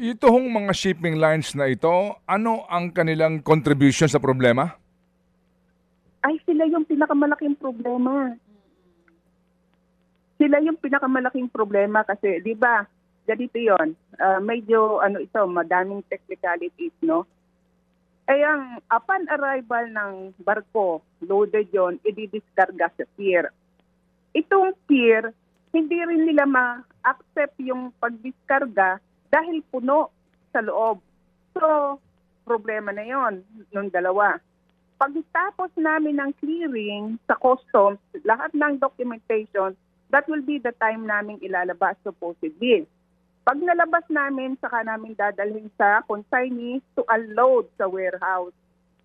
Ito hong mga shipping lines na ito, ano ang kanilang contribution sa problema? Ay, sila yung pinakamalaking problema. Sila yung pinakamalaking problema kasi, di ba, ganito yun, medyo, madaming technicalities, no? Ay, ang upon arrival ng barko, loaded yon, ididiskarga sa pier. Itong pier, hindi rin nila ma-accept yung pagdiskarga dahil puno sa loob. So, problema na yon nung dalawa. Pagtapos namin ng clearing sa customs, lahat ng documentation, that will be the time namin ilalabas supposedly. Pag nalabas namin, saka namin dadalhin sa consignee to unload sa warehouse.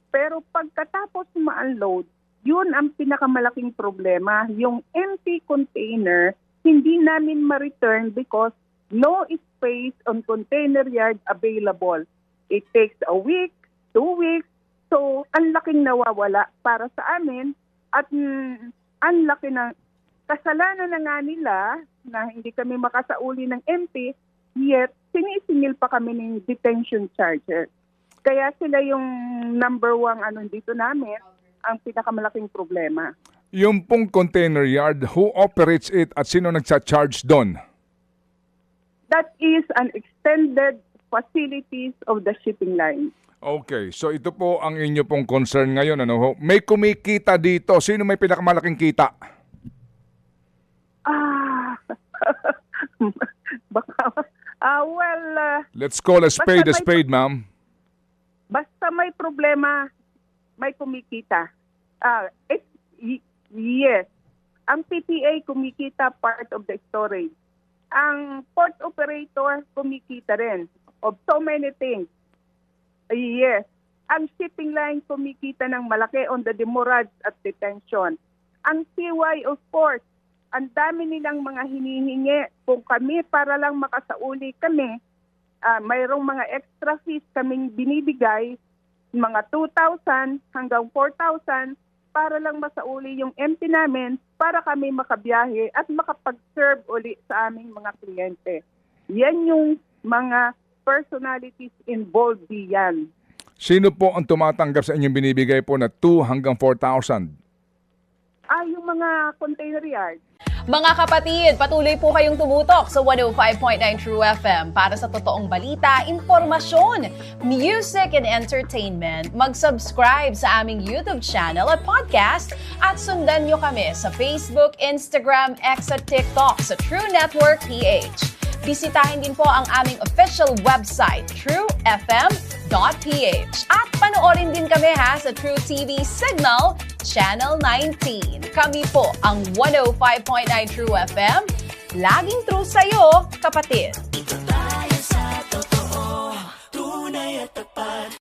Pero pagkatapos ma-unload, yun ang pinakamalaking problema. Yung empty container, hindi namin ma-return because no space on container yard available. It takes a week, 2 weeks, so ang laking nawawala para sa amin at ang laki ng kasalanan na nga nila na hindi kami makasauli ng MP, yet sinisingil pa kami ng detention charges. Kaya sila yung number one dito namin, ang pinakamalaking problema. Yung pong container yard, who operates it at sino nagsa-charge doon? That is an extended facilities of the shipping line. Okay, so ito po ang inyo pong concern ngayon. Ano? May kumikita dito. Sino may pinakamalaking kita? Let's call a spade, ma'am. Basta may problema, may kumikita. Yes. Ang PTA kumikita part of the storage. Ang port operator kumikita rin of so many things. Yes. Ang shipping line kumikita ng malaki on the demurrage at detention. Ang CY, of course, ang dami nilang mga hinihingi. Kung kami para lang makasauli kami, mayroong mga extra fees kaming binibigay, mga 2,000 hanggang 4,000 para lang masauli yung empty namin para kami makabiyahe at makapag-serve uli sa aming mga kliyente. Yan yung mga personalities involved diyan. Sino po ang tumatanggap sa inyong binibigay po na 2 hanggang 4,000? Yung mga container yard. Mga kapatid, patuloy po kayong tumutok sa 105.9 True FM para sa totoong balita, informasyon, music, and entertainment. Mag-subscribe sa aming YouTube channel at podcast at sundan nyo kami sa Facebook, Instagram, X at TikTok sa True Network PH. Bisitahin din po ang aming official website, truefm.ph. At panoorin din kami sa True TV Signal, Channel 19. Kami po ang 105.9 True FM. Laging true sa'yo, kapatid.